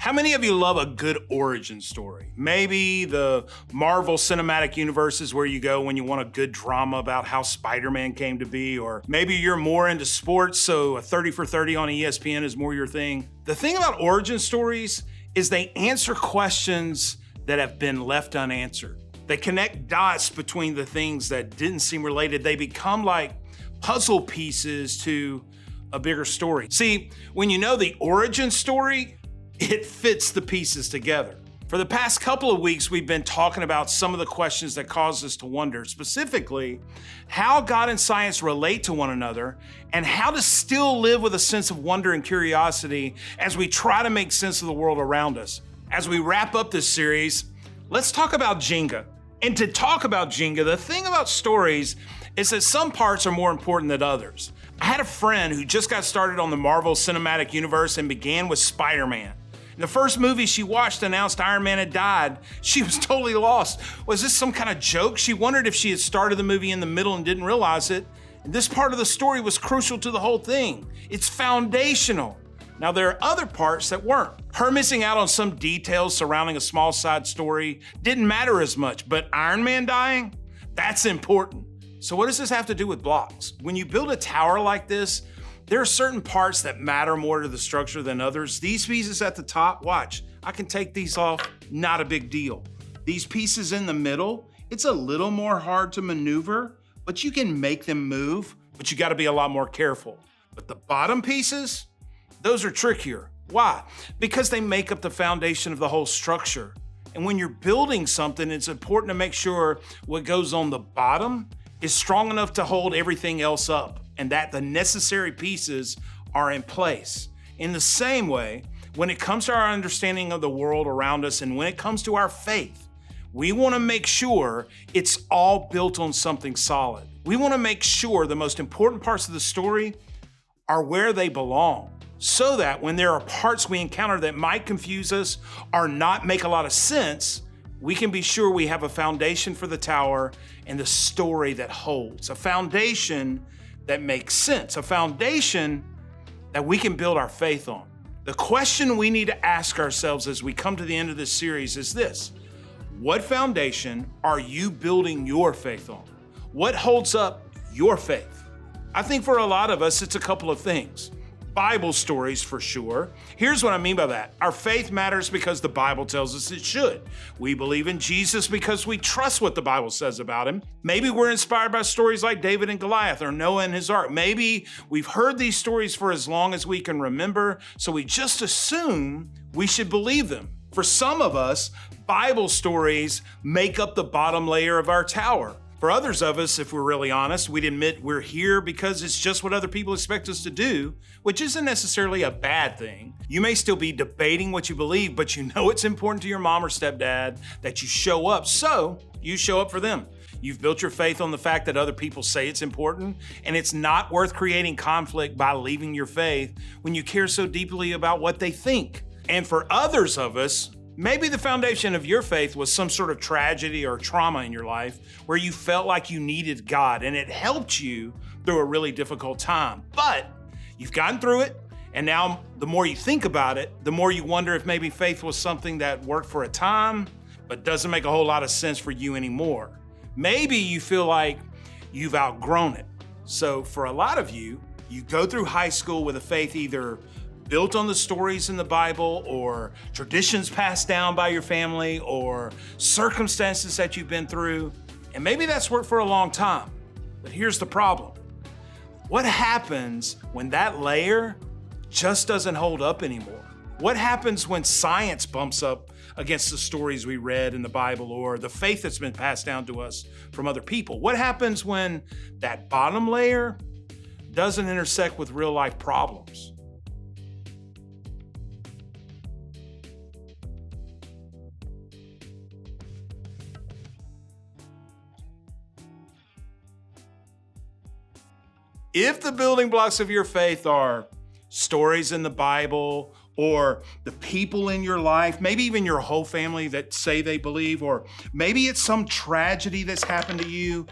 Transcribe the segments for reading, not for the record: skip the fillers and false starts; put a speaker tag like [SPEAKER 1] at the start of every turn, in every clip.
[SPEAKER 1] How many of you love a good origin story? Maybe the Marvel Cinematic Universe is where you go when you want a good drama about how Spider-Man came to be, or maybe you're more into sports, so a 30 for 30 on ESPN is more your thing. The thing about origin stories is they answer questions that have been left unanswered. They connect dots between the things that didn't seem related. They become like puzzle pieces to a bigger story. See, when you know the origin story, it fits the pieces together. For the past couple of weeks, we've been talking about some of the questions that cause us to wonder, specifically how God and science relate to one another and how to still live with a sense of wonder and curiosity as we try to make sense of the world around us. As we wrap up this series, let's talk about Jenga. And to talk about Jenga, the thing about stories is that some parts are more important than others. I had a friend who just got started on the Marvel Cinematic Universe and began with Spider-Man. The first movie she watched announced Iron Man had died. She was totally lost. Was this some kind of joke? She wondered if she had started the movie in the middle and didn't realize it. And this part of the story was crucial to the whole thing. It's foundational. Now, there are other parts that weren't. Her missing out on some details surrounding a small side story didn't matter as much, but Iron Man dying, that's important. So what does this have to do with blocks? When you build a tower like this, there are certain parts that matter more to the structure than others. These pieces at the top, watch, I can take these off, not a big deal. These pieces in the middle, it's a little more hard to maneuver, but you can make them move, but you gotta be a lot more careful. But the bottom pieces, those are trickier. Why? Because they make up the foundation of the whole structure. And when you're building something, it's important to make sure what goes on the bottom is strong enough to hold everything else up, and that the necessary pieces are in place. In the same way, when it comes to our understanding of the world around us and when it comes to our faith, we want to make sure it's all built on something solid. We want to make sure the most important parts of the story are where they belong, so that when there are parts we encounter that might confuse us or not make a lot of sense, we can be sure we have a foundation for the tower and the story that holds, a foundation that makes sense, a foundation that we can build our faith on. The question we need to ask ourselves as we come to the end of this series is this: what foundation are you building your faith on? What holds up your faith? I think for a lot of us, it's a couple of things. Bible stories for sure. Here's what I mean by that. Our faith matters because the Bible tells us it should. We believe in Jesus because we trust what the Bible says about him. Maybe we're inspired by stories like David and Goliath or Noah and his ark. Maybe we've heard these stories for as long as we can remember, so we just assume we should believe them. For some of us, Bible stories make up the bottom layer of our tower. For others of us, if we're really honest, we'd admit we're here because it's just what other people expect us to do, which isn't necessarily a bad thing. You may still be debating what you believe, but you know it's important to your mom or stepdad that you show up, so you show up for them. You've built your faith on the fact that other people say it's important, and it's not worth creating conflict by leaving your faith when you care so deeply about what they think. And for others of us, maybe the foundation of your faith was some sort of tragedy or trauma in your life where you felt like you needed God and it helped you through a really difficult time. But you've gotten through it, and now the more you think about it, the more you wonder if maybe faith was something that worked for a time, but doesn't make a whole lot of sense for you anymore. Maybe you feel like you've outgrown it. So for a lot of you, you go through high school with a faith either built on the stories in the Bible or traditions passed down by your family or circumstances that you've been through. And maybe that's worked for a long time. But here's the problem. What happens when that layer just doesn't hold up anymore? What happens when science bumps up against the stories we read in the Bible or the faith that's been passed down to us from other people? What happens when that bottom layer doesn't intersect with real life problems? If the building blocks of your faith are stories in the Bible or the people in your life, maybe even your whole family that say they believe, or maybe it's some tragedy that's happened to you,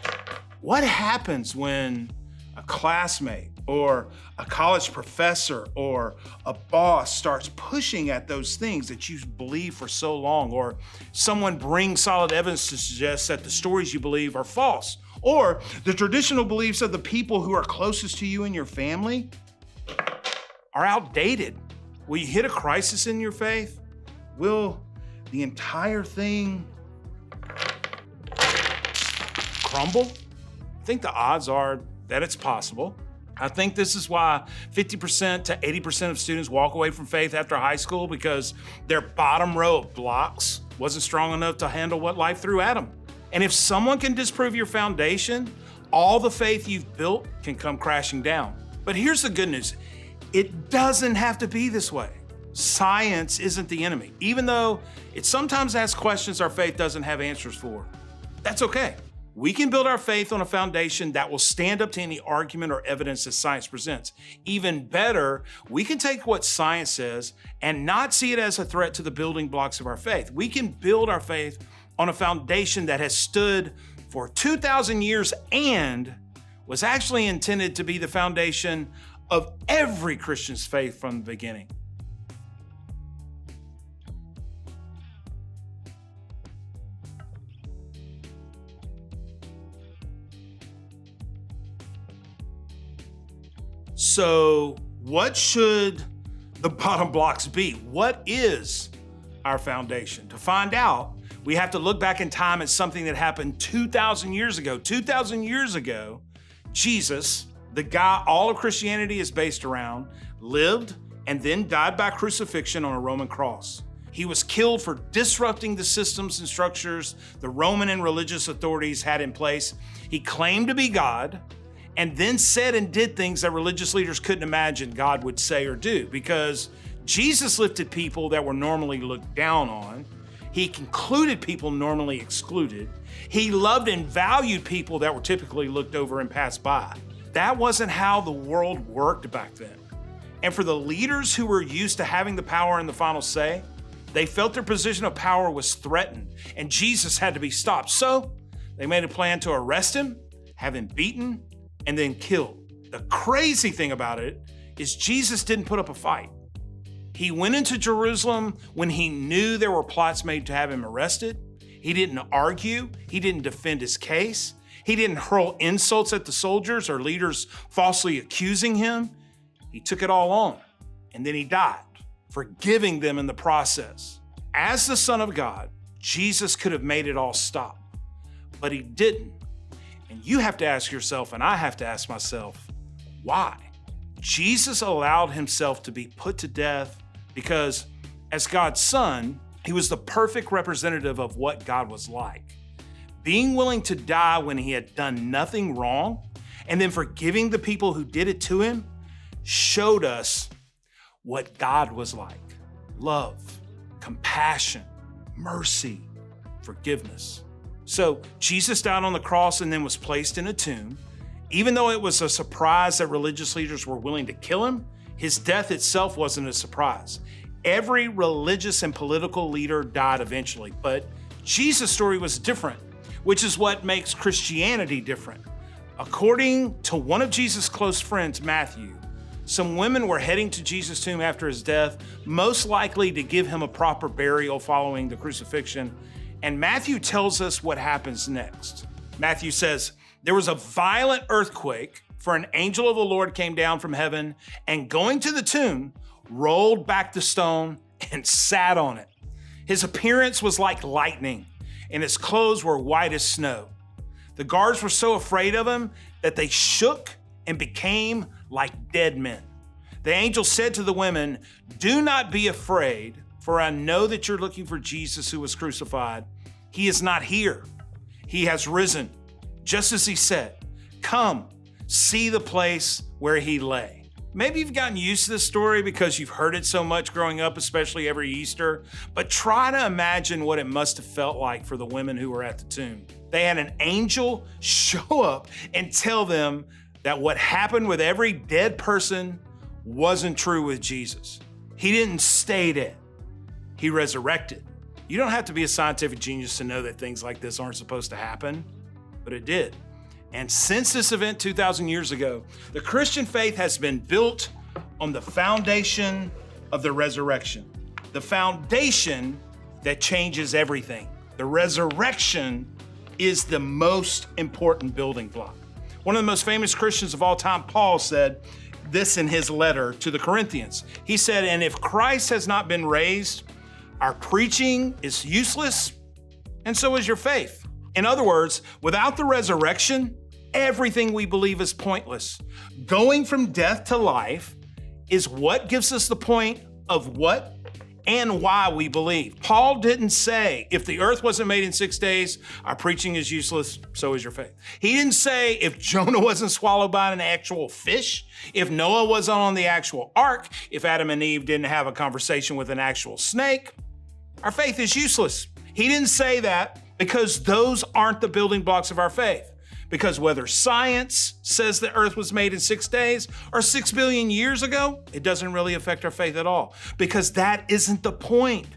[SPEAKER 1] what happens when a classmate or a college professor or a boss starts pushing at those things that you believe for so long, or someone brings solid evidence to suggest that the stories you believe are false, or the traditional beliefs of the people who are closest to you and your family are outdated, will you hit a crisis in your faith? Will the entire thing crumble? I think the odds are that it's possible. I think this is why 50% to 80% of students walk away from faith after high school, because their bottom row of blocks wasn't strong enough to handle what life threw at them. And if someone can disprove your foundation, all the faith you've built can come crashing down. But here's the good news. It doesn't have to be this way. Science isn't the enemy, even though it sometimes asks questions our faith doesn't have answers for. That's okay. We can build our faith on a foundation that will stand up to any argument or evidence that science presents. Even better, we can take what science says and not see it as a threat to the building blocks of our faith. We can build our faith on a foundation that has stood for 2,000 years and was actually intended to be the foundation of every Christian's faith from the beginning. So what should the bottom blocks be? What is our foundation? To find out, we have to look back in time at something that happened 2,000 years ago. 2,000 years ago, Jesus, the guy all of Christianity is based around, lived and then died by crucifixion on a Roman cross. He was killed for disrupting the systems and structures the Roman and religious authorities had in place. He claimed to be God, and then said and did things that religious leaders couldn't imagine God would say or do, because Jesus lifted people that were normally looked down on. He concluded people normally excluded. He loved and valued people that were typically looked over and passed by. That wasn't how the world worked back then. And for the leaders who were used to having the power and the final say, they felt their position of power was threatened and Jesus had to be stopped. So they made a plan to arrest him, have him beaten, and then killed. The crazy thing about it is Jesus didn't put up a fight. He went into Jerusalem when he knew there were plots made to have him arrested. He didn't argue. He didn't defend his case. He didn't hurl insults at the soldiers or leaders falsely accusing him. He took it all on, and then he died, forgiving them in the process. As the Son of God, Jesus could have made it all stop, but he didn't. And you have to ask yourself, and I have to ask myself, why? Jesus allowed himself to be put to death because as God's son, he was the perfect representative of what God was like. Being willing to die when he had done nothing wrong, and then forgiving the people who did it to him, showed us what God was like. Love, compassion, mercy, forgiveness. So Jesus died on the cross and then was placed in a tomb. Even though it was a surprise that religious leaders were willing to kill him, his death itself wasn't a surprise. Every religious and political leader died eventually, but Jesus' story was different, which is what makes Christianity different. According to one of Jesus' close friends, Matthew, some women were heading to Jesus' tomb after his death, most likely to give him a proper burial following the crucifixion. And Matthew tells us what happens next. Matthew says, there was a violent earthquake, for an angel of the Lord came down from heaven and going to the tomb, rolled back the stone and sat on it. His appearance was like lightning and his clothes were white as snow. The guards were so afraid of him that they shook and became like dead men. The angel said to the women, do not be afraid, for I know that you're looking for Jesus who was crucified. He is not here. He has risen, just as he said. Come, see the place where he lay. Maybe you've gotten used to this story because you've heard it so much growing up, especially every Easter, but try to imagine what it must have felt like for the women who were at the tomb. They had an angel show up and tell them that what happened with every dead person wasn't true with Jesus. He didn't stay dead. He resurrected. You don't have to be a scientific genius to know that things like this aren't supposed to happen, but it did. And since this event 2,000 years ago, the Christian faith has been built on the foundation of the resurrection. The foundation that changes everything. The resurrection is the most important building block. One of the most famous Christians of all time, Paul, said this in his letter to the Corinthians. He said, "And if Christ has not been raised, our preaching is useless, and so is your faith." In other words, without the resurrection, everything we believe is pointless. Going from death to life is what gives us the point of what and why we believe. Paul didn't say, if the earth wasn't made in 6 days, our preaching is useless, so is your faith. He didn't say, if Jonah wasn't swallowed by an actual fish, if Noah wasn't on the actual ark, if Adam and Eve didn't have a conversation with an actual snake, our faith is useless. He didn't say that because those aren't the building blocks of our faith. Because whether science says the earth was made in 6 days or 6 billion years ago, it doesn't really affect our faith at all. Because that isn't the point.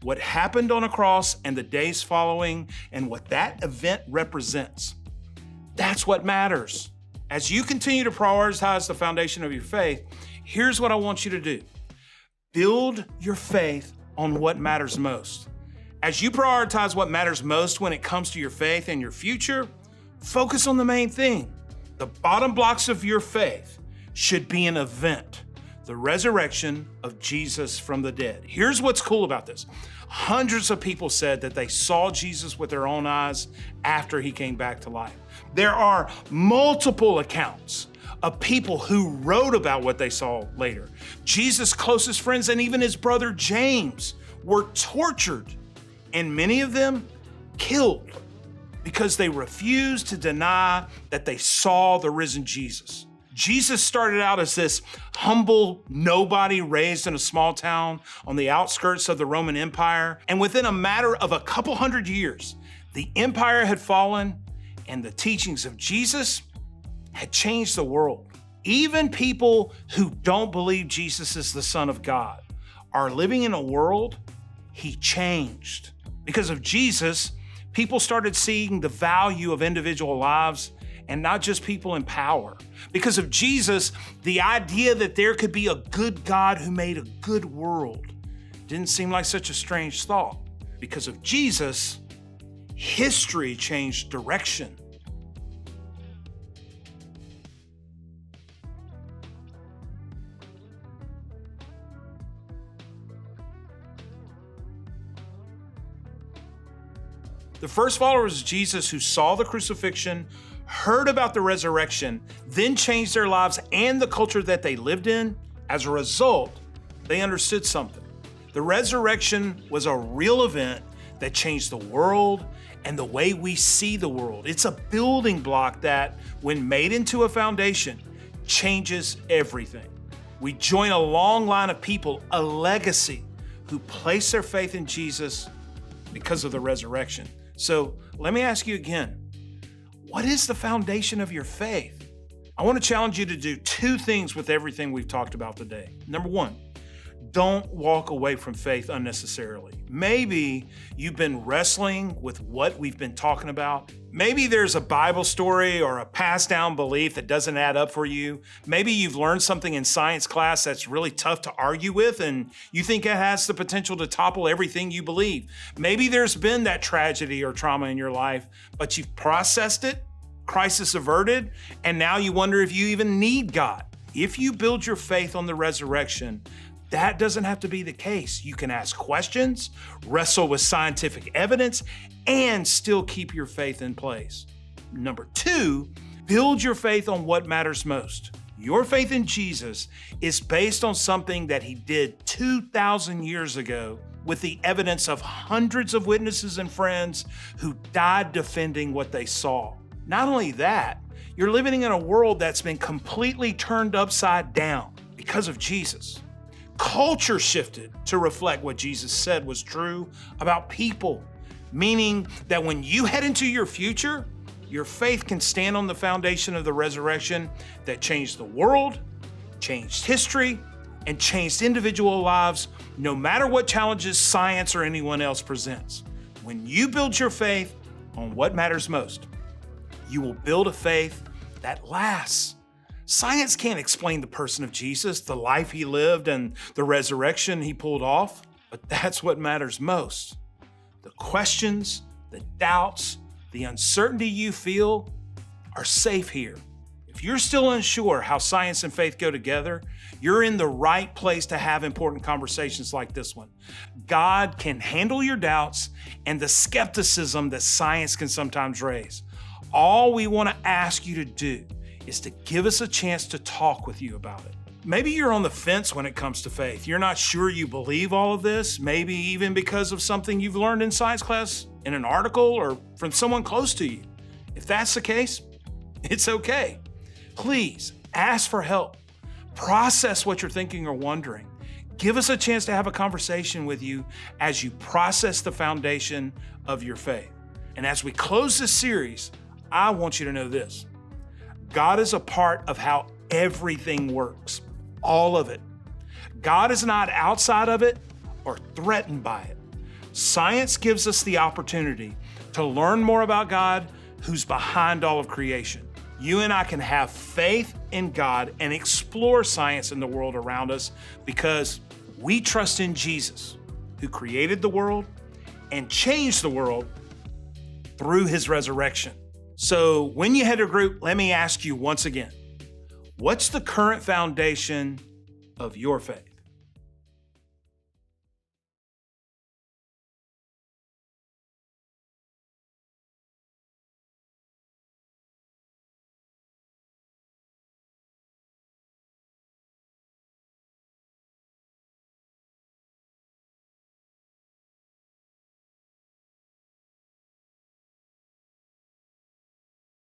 [SPEAKER 1] What happened on a cross and the days following and what that event represents, that's what matters. As you continue to prioritize the foundation of your faith, here's what I want you to do. Build your faith on what matters most. As you prioritize what matters most when it comes to your faith and your future, focus on the main thing. The bottom blocks of your faith should be an event, the resurrection of Jesus from the dead. Here's what's cool about this. Hundreds of people said that they saw Jesus with their own eyes after he came back to life. There are multiple accounts of people who wrote about what they saw later. Jesus' closest friends and even his brother James were tortured, and many of them killed, because they refused to deny that they saw the risen Jesus. Jesus started out as this humble nobody raised in a small town on the outskirts of the Roman Empire. And within a matter of a couple hundred years, the empire had fallen and the teachings of Jesus had changed the world. Even people who don't believe Jesus is the Son of God are living in a world he changed. Because of Jesus, people started seeing the value of individual lives and not just people in power. Because of Jesus, the idea that there could be a good God who made a good world didn't seem like such a strange thought. Because of Jesus, history changed direction. The first followers of Jesus who saw the crucifixion, heard about the resurrection, then changed their lives and the culture that they lived in. As a result, they understood something. The resurrection was a real event that changed the world and the way we see the world. It's a building block that, when made into a foundation, changes everything. We join a long line of people, a legacy, who place their faith in Jesus because of the resurrection. So let me ask you again, what is the foundation of your faith? I want to challenge you to do two things with everything we've talked about today. Number one, don't walk away from faith unnecessarily. Maybe you've been wrestling with what we've been talking about. Maybe there's a Bible story or a passed down belief that doesn't add up for you. Maybe you've learned something in science class that's really tough to argue with and you think it has the potential to topple everything you believe. Maybe there's been that tragedy or trauma in your life, but you've processed it, crisis averted, and now you wonder if you even need God. If you build your faith on the resurrection, that doesn't have to be the case. You can ask questions, wrestle with scientific evidence, and still keep your faith in place. Number two, build your faith on what matters most. Your faith in Jesus is based on something that he did 2,000 years ago with the evidence of hundreds of witnesses and friends who died defending what they saw. Not only that, you're living in a world that's been completely turned upside down because of Jesus. Culture shifted to reflect what Jesus said was true about people, meaning that when you head into your future, your faith can stand on the foundation of the resurrection that changed the world, changed history, and changed individual lives, no matter what challenges science or anyone else presents. When you build your faith on what matters most, you will build a faith that lasts. Science can't explain the person of Jesus, the life he lived, and the resurrection he pulled off, but that's what matters most. The questions, the doubts, the uncertainty you feel are safe here. If you're still unsure how science and faith go together, you're in the right place to have important conversations like this one. God can handle your doubts and the skepticism that science can sometimes raise. All we want to ask you to do is to give us a chance to talk with you about it. Maybe you're on the fence when it comes to faith. You're not sure you believe all of this, maybe even because of something you've learned in science class, in an article, or from someone close to you. If that's the case, it's okay. Please ask for help. Process what you're thinking or wondering. Give us a chance to have a conversation with you as you process the foundation of your faith. And as we close this series, I want you to know this. God is a part of how everything works, all of it. God is not outside of it or threatened by it. Science gives us the opportunity to learn more about God, who's behind all of creation. You and I can have faith in God and explore science in the world around us because we trust in Jesus, who created the world and changed the world through his resurrection. So when you head to a group, let me ask you once again, what's the current foundation of your faith?